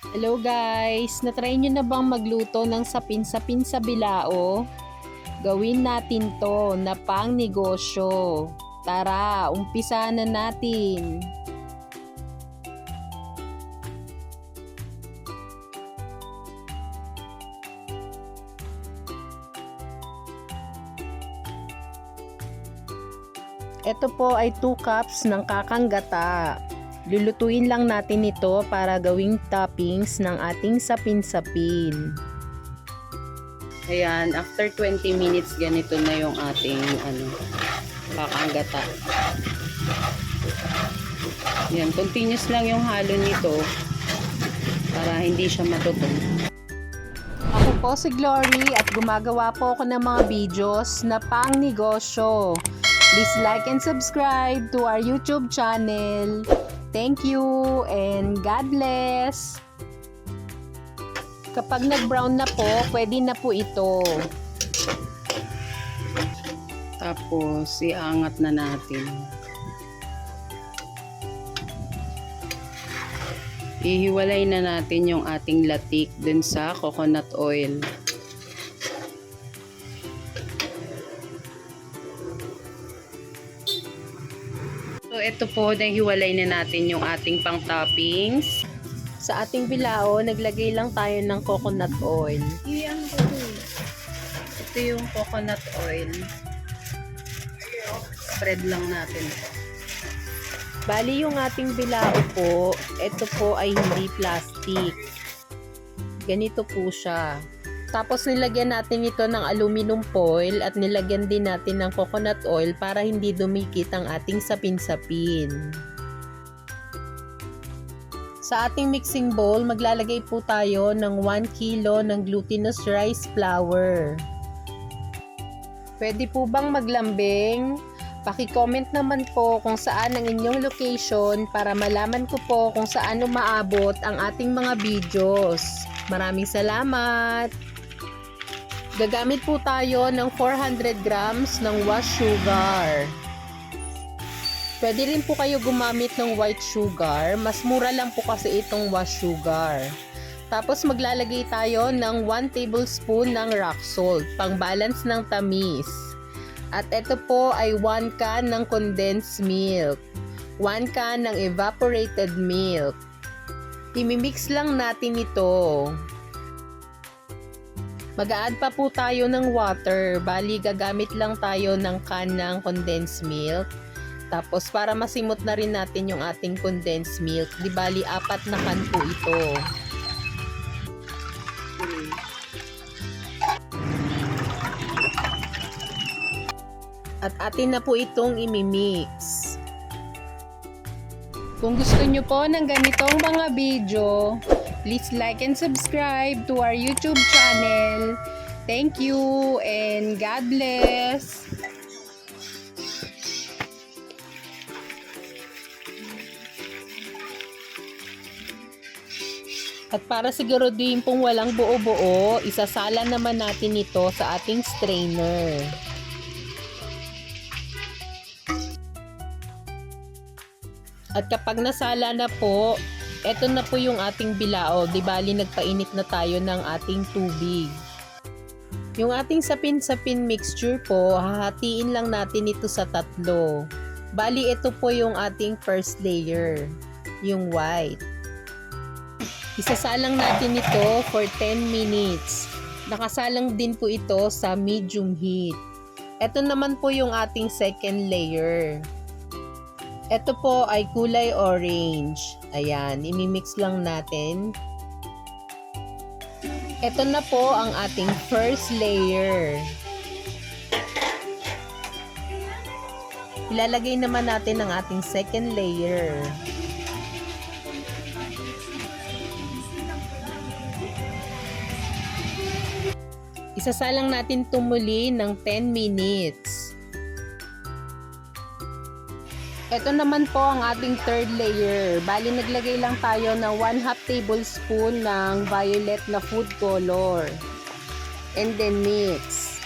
Hello guys! Natry nyo na bang magluto ng sapin-sapin sa bilao? Gawin natin to na pang negosyo. Tara, umpisa na natin! Ito po ay 2 cups ng kakang gata. Lulutuin lang natin ito para gawing toppings ng ating sapin-sapin. Ayan, after 20 minutes, ganito na yung ating kakang gata. Ayan, continuous lang yung halo nito para hindi siya matutong. Ako po si Glory at gumagawa po ako ng mga videos na pang negosyo. Please like and subscribe to our YouTube channel. Thank you and God bless! Kapag nag-brown na po, pwede na po ito. Tapos, iangat na natin. Ihiwalay na natin yung ating latik dun sa coconut oil. So, ito po, nahiwalay na natin yung ating pang toppings. Sa ating bilao, naglagay lang tayo ng coconut oil. Ito yung coconut oil. Spread lang natin. Bali yung ating bilao po, ito po ay hindi plastic. Ganito po siya. Tapos nilagyan natin ito ng aluminum foil at nilagyan din natin ng coconut oil para hindi dumikit ang ating sapin-sapin. Sa ating mixing bowl, maglalagay po tayo ng 1 kilo ng glutinous rice flour. Pwede po bang maglambing? Paki-comment naman po kung saan ang inyong location para malaman ko po kung saan umaabot ang ating mga videos. Maraming salamat! Gagamit po tayo ng 400 grams ng wash sugar. Pwede rin po kayo gumamit ng white sugar. Mas mura lang po kasi itong wash sugar. Tapos maglalagay tayo ng 1 tablespoon ng rock salt, pang balance ng tamis. At ito po ay 1 can ng condensed milk, 1 can ng evaporated milk. Imimix lang natin ito. Mag-a-add pa po tayo ng water. Bali, gagamit lang tayo ng can ng condensed milk. Tapos, para masimot na rin natin yung ating condensed milk. Di bali, 4 na can po ito. At atin na po itong imimix. Kung gusto nyo po ng ganitong mga video, please like and subscribe to our YouTube channel. Thank you and God bless! At para siguro din pong walang buo-buo, isasala naman natin ito sa ating strainer. At kapag nasala na po, eto na po yung ating bilao. Di bali nagpainit na tayo ng ating tubig. Yung ating sapin-sapin mixture po, hahatiin lang natin ito sa 3. Bali ito po yung ating first layer, yung white. Isasalang natin ito for 10 minutes. Nakasalang din po ito sa medium heat. Ito naman po yung ating second layer. Ito po ay kulay orange. Ayan, imimix lang natin. Ito na po ang ating first layer. Ilalagay naman natin ang ating second layer. Isasalang natin tumuli ng 10 minutes. Ito naman po ang ating third layer. Bali, naglagay lang tayo ng 1/2 tablespoon ng violet na food color. And then mix.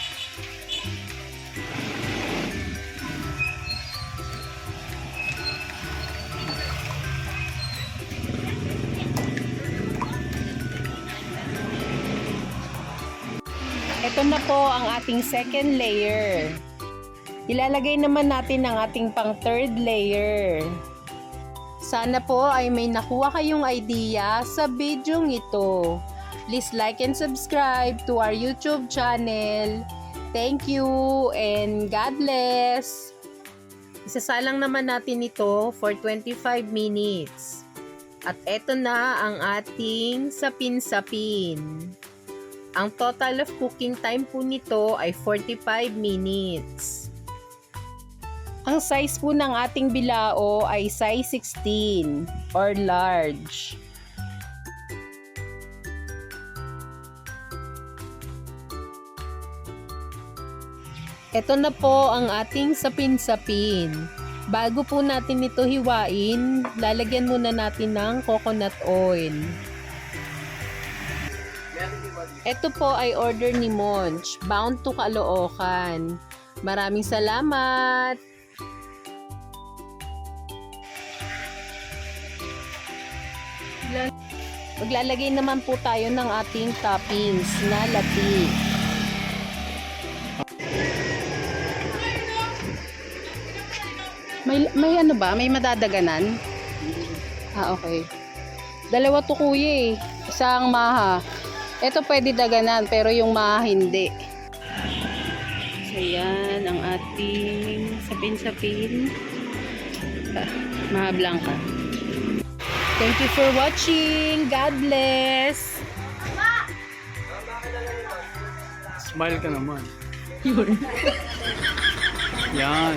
Ito na po ang ating second layer. Ilalagay naman natin ang ating pang third layer. Sana po ay may nakuha kayong idea sa bidyong ito. Please like and subscribe to our YouTube channel. Thank you and God bless. Isasalang naman natin ito for 25 minutes. At eto na ang ating sapin-sapin. Ang total of cooking time po nito ay 45 minutes. Ang size po ng ating bilao ay size 16 or large. Ito na po ang ating sapin-sapin. Bago po natin ito hiwain, lalagyan muna natin ng coconut oil. Ito po ay order ni Monch, bound to Caloocan. Maraming salamat! Maglalagay naman po tayo ng ating toppings na latik. May ano ba? May madadaganan? Okay. Dalawa to kuya eh. Isang maha. Ito pwede daganan pero yung maha hindi. So yan ang ating sapin-sapin. Maha blanca. Thank you for watching. God bless. Smile ka naman. Yun. Yan.